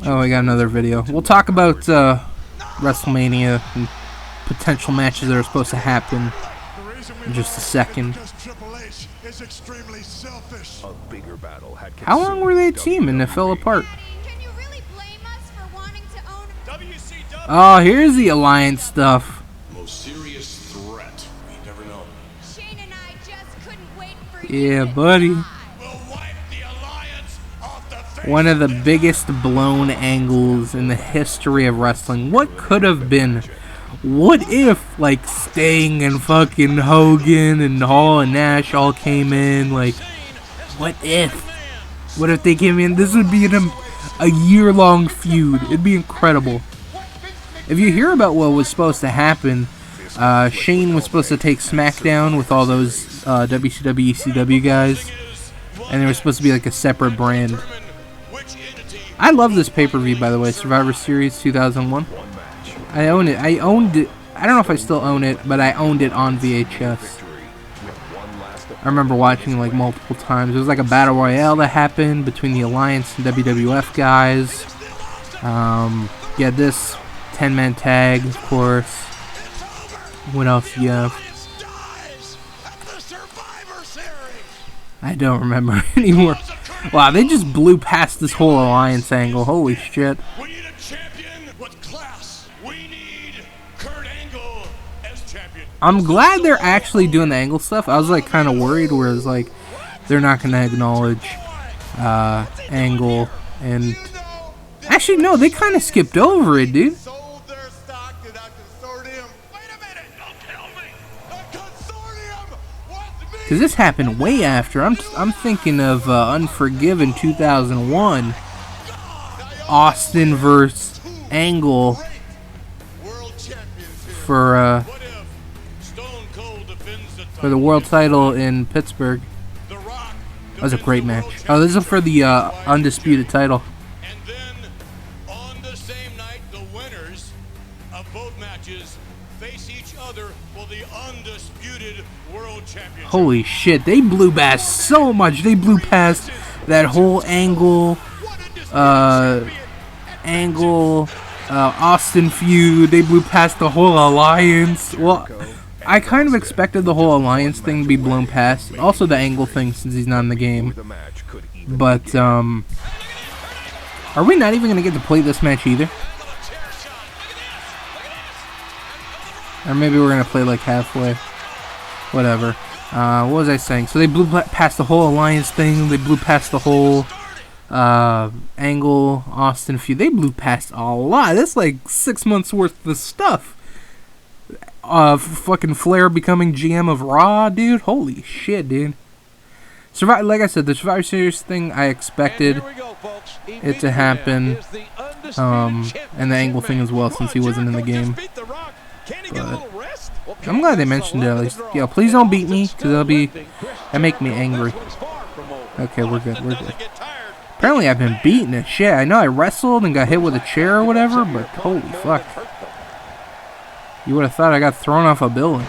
Oh, we got another video. We'll talk about WrestleMania and potential matches that are supposed to happen in just a second. How long were they a team and it fell apart? Oh, here's the alliance stuff. Most serious threat. We never know. Shane and I just couldn't wait for Yeah, buddy. One of the biggest blown angles in the history of wrestling. What could have been? What if, like, Sting and fucking Hogan and Hall and Nash all came in? Like, what if? What if they came in? This would be a year-long feud. It'd be incredible. If you hear about what was supposed to happen, Shane was supposed to take SmackDown with all those WCW, ECW guys, and they were supposed to be like a separate brand. I love this pay-per-view, by the way, Survivor Series 2001. I own it. I owned it. I don't know if I still own it, but I owned it on VHS. I remember watching it like multiple times. It was like a battle royale that happened between the Alliance and WWF guys. Yeah, this 10-man tag, of course. What else do you have? I don't remember anymore. Wow, they just blew past this whole alliance angle. Holy shit. We need a champion with class. We need Kurt Angle as champion. I'm glad they're actually doing the angle stuff. I was like kind of worried where it's like they're not going to acknowledge Angle. And actually, no, they kind of skipped over it, dude. Because this happened way after. I'm thinking of Unforgiven 2001. Austin versus Angle for the world title in Pittsburgh. That was a great match. Oh, this is for the undisputed title. And then on the same night, the winners of both matches face each other for the undisputed world championship. Holy shit, they blew past so much. They blew past that whole Angle Austin feud. They blew past the whole alliance. Well, I kind of expected the whole alliance thing to be blown past. Also the Angle thing, since he's not in the game. But are we not even gonna get to play this match either? Or maybe we're gonna play like halfway. Whatever. What was I saying? So they blew past the whole alliance thing. They blew past the whole Angle Austin feud. They blew past a lot. That's like 6 months worth of stuff. Fucking Flair becoming GM of Raw, dude. Holy shit, dude. Like I said, the Survivor Series thing, I expected it to happen. And the Angle thing as well, since he wasn't in the game. But I'm glad they mentioned it at least. Yo, please don't beat me, because that make me angry. Okay, we're good, we're good. Apparently I've been beaten as shit. I know I wrestled and got hit with a chair or whatever, but holy fuck. You would have thought I got thrown off a building.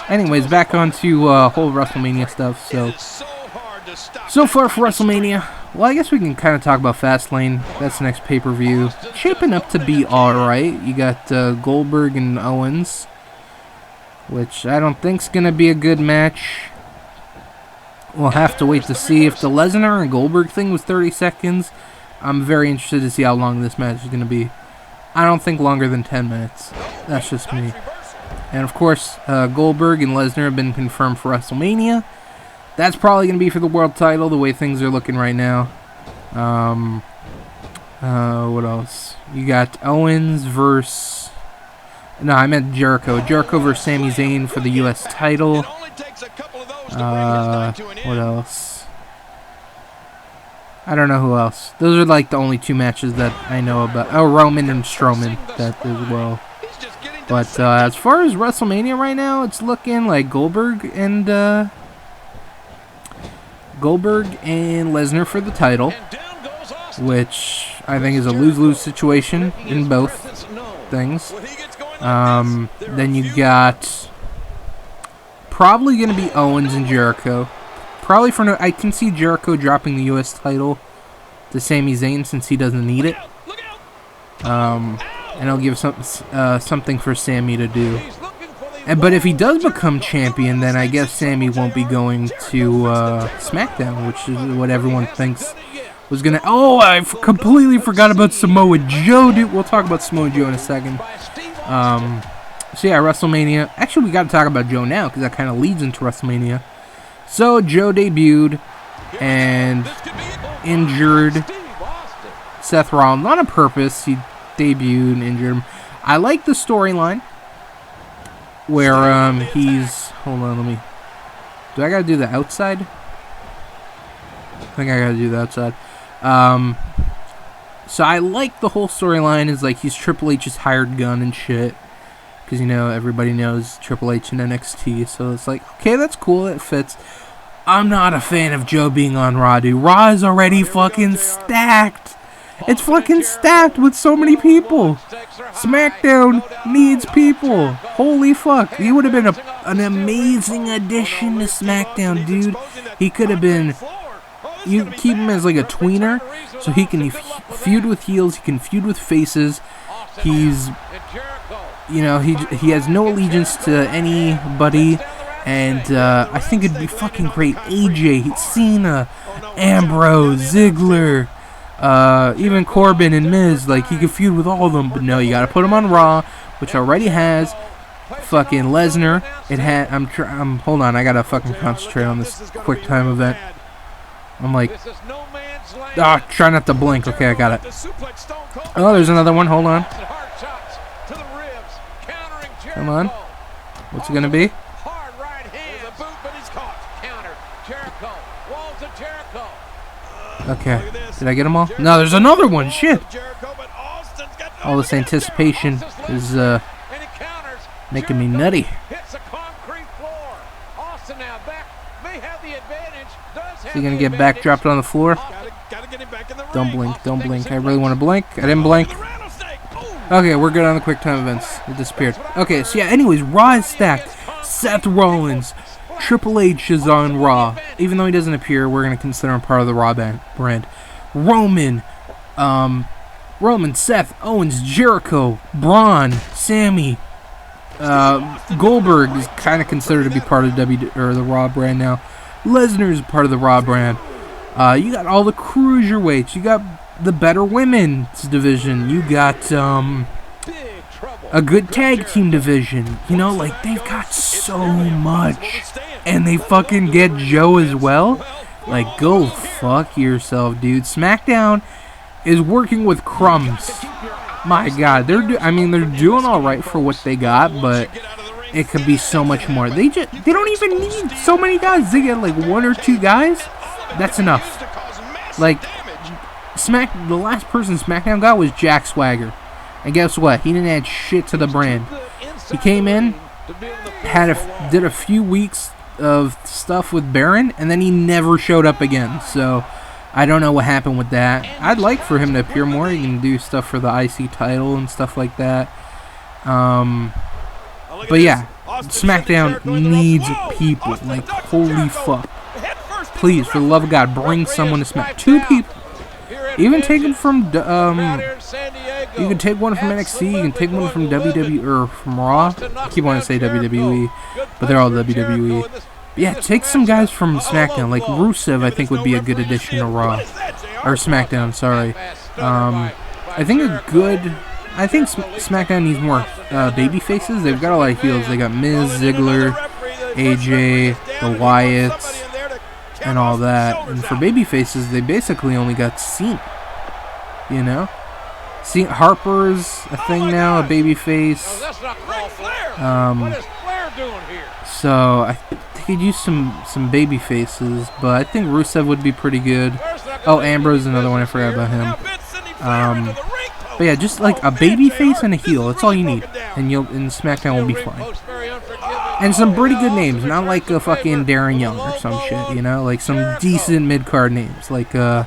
Anyways, back onto whole WrestleMania stuff. So far for WrestleMania, well, I guess we can kind of talk about Fastlane. That's the next pay-per-view. Shaping up to be alright. You got Goldberg and Owens, which I don't think's going to be a good match. We'll have to wait to see. If the Lesnar and Goldberg thing was 30 seconds, I'm very interested to see how long this match is going to be. I don't think longer than 10 minutes. That's just me. And of course, Goldberg and Lesnar have been confirmed for WrestleMania. That's probably going to be for the world title, the way things are looking right now. What else? You got Owens versus... No, I meant Jericho. Jericho versus Sami Zayn for the U.S. title. What else? I don't know who else. Those are like the only two matches that I know about. Oh, Roman and Strowman, that as well. But as far as WrestleMania right now, it's looking like Goldberg and Lesnar for the title, which I think is a lose-lose situation in both things. Then you got probably going to be Owens and Jericho. Probably for no, I can see Jericho dropping the U.S. title to Sami Zayn since he doesn't need it. And I'll give something for Sami to do. But if he does become champion, then I guess Sami won't be going to SmackDown, which is what everyone thinks was gonna. Oh, I completely forgot about Samoa Joe, dude. We'll talk about Samoa Joe in a second. So yeah, WrestleMania. Actually, we got to talk about Joe now because that kind of leads into WrestleMania. So Joe debuted and injured Seth Rollins, not on purpose. He debuted and injured him. I like the storyline where he's. Hold on, let me. Do I gotta do the outside? I think I gotta do the outside. So I like the whole storyline. Is like he's Triple H's hired gun and shit. Because, you know, everybody knows Triple H and NXT. So it's like, okay, that's cool. It fits. I'm not a fan of Joe being on Raw, dude. Raw is already fucking stacked. It's fucking stacked with so many people. SmackDown needs people. Holy fuck. He would have been an amazing addition to SmackDown, dude. He could have been... You keep him as like a tweener. So he can feud with heels. He can feud with faces. He's... You know, he has no allegiance to anybody, and I think it'd be fucking great. AJ, Cena, Ambrose, Ziggler, even Corbin and Miz, like, he could feud with all of them, but no, you gotta put him on Raw, which already has fucking Lesnar. It had, hold on, I gotta fucking concentrate on this quick time event. I'm like, try not to blink. Okay, I got it. Oh, there's another one, hold on. Come on. What's it going to be? Okay. Did I get them all? No, there's another one. Shit. All this anticipation is making me nutty. Is he going to get backdropped on the floor? Don't blink. Don't blink. I really want to blink. I didn't blink. Okay, we're good on the quick time events. It disappeared. Okay, so yeah, anyways, Raw is stacked. Seth Rollins, Triple H is on Raw. Even though he doesn't appear, we're going to consider him part of the Raw brand. Roman, Seth, Owens, Jericho, Braun, Sammy, Goldberg is kind of considered to be part of the Raw brand now. Lesnar is part of the Raw brand. You got all the cruiserweights. You got the better women's division. You got a good tag team division. You know, like, they've got so much. And they fucking get Joe as well. Like, go fuck yourself, dude. SmackDown is working with crumbs. My God, they're doing all right for what they got, but it could be so much more. They don't even need so many guys. They get like one or two guys. That's enough. Like, the last person SmackDown got was Jack Swagger. And guess what? He didn't add shit to the brand. He came in, did a few weeks of stuff with Baron, and then he never showed up again. So, I don't know what happened with that. I'd like for him to appear more. He can do stuff for the IC title and stuff like that. But yeah, SmackDown needs people. Like, holy fuck. Please, for the love of God, bring someone to SmackDown. 2 people. Even take them from, you can take one from NXT, you can take one from WWE, or from Raw. I keep wanting to say WWE, but they're all WWE. But yeah, take some guys from SmackDown, like Rusev, I think would be a good addition to Raw. Or SmackDown, sorry. I think SmackDown needs more baby faces. They've got a lot of heels. They got Miz, Ziggler, AJ, the Wyatts, and all that. And for baby faces, they basically only got Cena. You know? Harper's a thing now, a baby face. So I think he'd use some baby faces, but I think Rusev would be pretty good. Oh, Ambrose is another one, I forgot about him. But yeah, just like a baby face and a heel, that's all you need, and SmackDown will be fine. And some pretty good names, not like a fucking Darren Young or some shit, you know, like some decent mid-card names, like a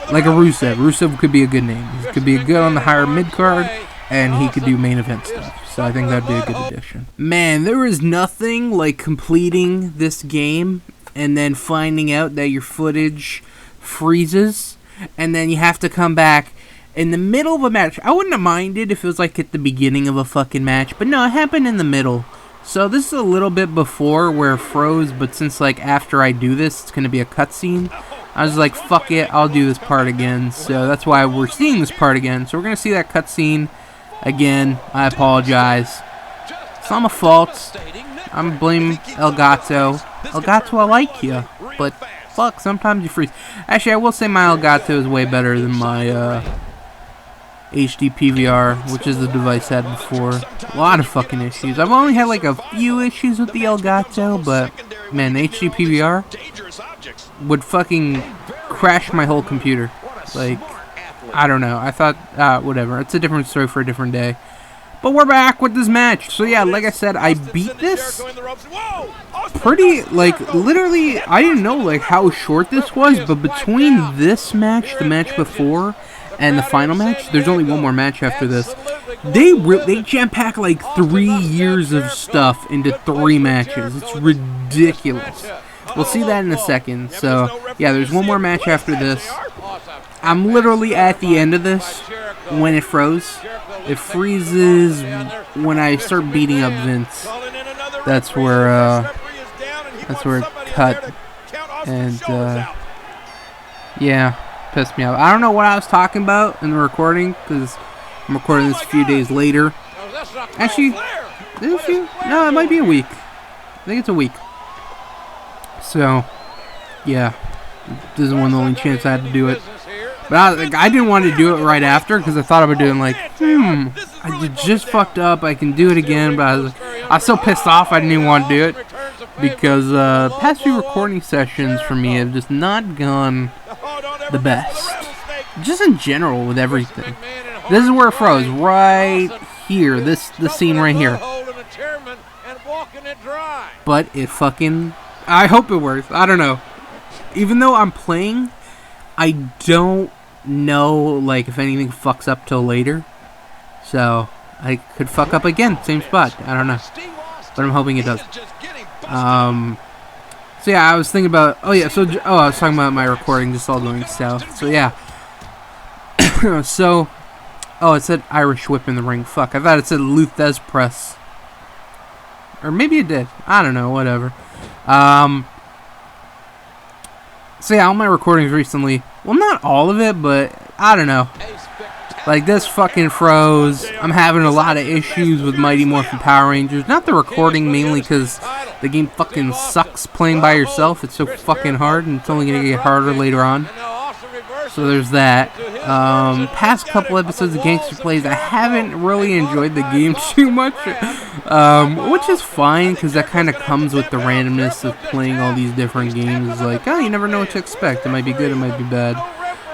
Rusev. Rusev could be a good name. He could be good on the higher mid-card, and he could do main event stuff. So I think that'd be a good addition. Man, there is nothing like completing this game and then finding out that your footage freezes and then you have to come back in the middle of a match. I wouldn't have minded if it was like at the beginning of a fucking match, but no, it happened in the middle. So this is a little bit before where it froze, but since like after I do this, it's gonna be a cutscene. I was like, fuck it, I'll do this part again. So that's why we're seeing this part again. So we're gonna see that cutscene again. I apologize. It's not my fault. I'm blaming Elgato. Elgato, I like you, but fuck, sometimes you freeze. Actually, I will say my Elgato is way better than my HD PVR, which is the device I had before. A lot of fucking issues. I've only had like a few issues with the Elgato, but man, the HD PVR would fucking crash my whole computer. Like, I don't know. I thought, whatever. It's a different story for a different day. But we're back with this match. So yeah, like I said, I beat this pretty, like, literally, I didn't know, like, how short this was, but between this match, the match before, and the final match, there's only one more match after this. They jam-pack, like, 3 years of stuff into 3 matches. It's ridiculous. We'll see that in a second. So, yeah, there's one more match after this. I'm literally at the end of this when it froze. It freezes when I start beating up Vince. That's where it cut. And yeah, pissed me off. I don't know what I was talking about in the recording because I'm recording this a few days later. Actually, no, it might be a week. I think it's a week. So, yeah, this is one of the only chances I had to do it. But I didn't want to do it right after because I thought about doing like, I just fucked up. I can do it again, but I was so pissed off I didn't even want to do it because past few recording sessions for me have just not gone the best. Just in general with everything. This is where it froze right here. This scene right here. But it fucking. I hope it works. I don't know. Even though I'm playing, I don't know, like, if anything fucks up till later. So, I could fuck up again. Same spot. I don't know. But I'm hoping it does. So, yeah, I was thinking about... Oh, yeah, so... Oh, I was talking about my recording just all going south. So, yeah. So... Oh, it said Irish whip in the ring. Fuck, I thought it said Luthez press. Or maybe it did. I don't know, whatever. So yeah, all my recordings recently, well, not all of it, but I don't know. Like, this fucking froze. I'm having a lot of issues with Mighty Morphin Power Rangers. Not the recording, mainly because the game fucking sucks playing by yourself. It's so fucking hard, and it's only going to get harder later on. So there's that. Past couple episodes of GangstaPranksta, I haven't really enjoyed the game too much. Which is fine, because that kind of comes with the randomness of playing all these different games. Like, oh, you never know what to expect. It might be good, it might be bad.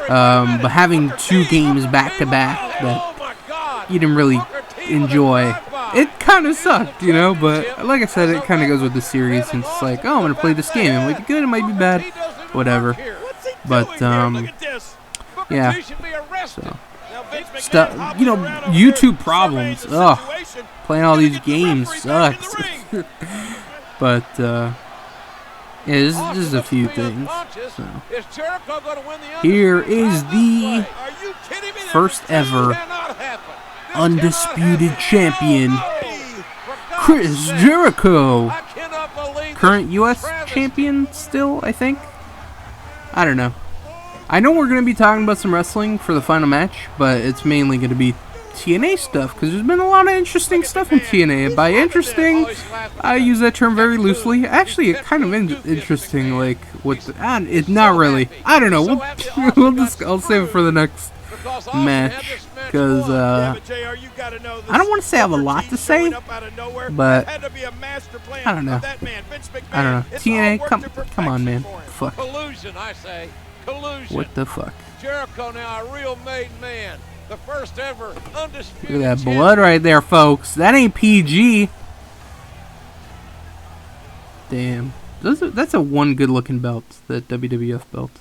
But having 2 games back-to-back that you didn't really enjoy, it kind of sucked, you know? But like I said, it kind of goes with the series. And it's like, oh, I'm going to play this game. It might be good, it might be bad, whatever. But, yeah. So, stuff, you know, YouTube problems. Ugh. Playing all these games sucks. But, yeah, this is a few things. So. Here is the first ever undisputed champion, Chris Jericho. Current U.S. champion still, I think. I don't know. I know we're going to be talking about some wrestling for the final match, but it's mainly going to be TNA stuff, because there's been a lot of interesting stuff in TNA. By interesting, I use that term very loosely. Actually, it kind of interesting, like, with it's not really. I don't know. I'll save it for the next match, because I don't want to say I have a lot to say, but I don't know. TNA, come on, man. Fuck. What the fuck? Jericho now a real made man. The first ever undisputed. Look at that blood right there, folks. That ain't PG. Damn. That's a one good looking belt, that WWF belt.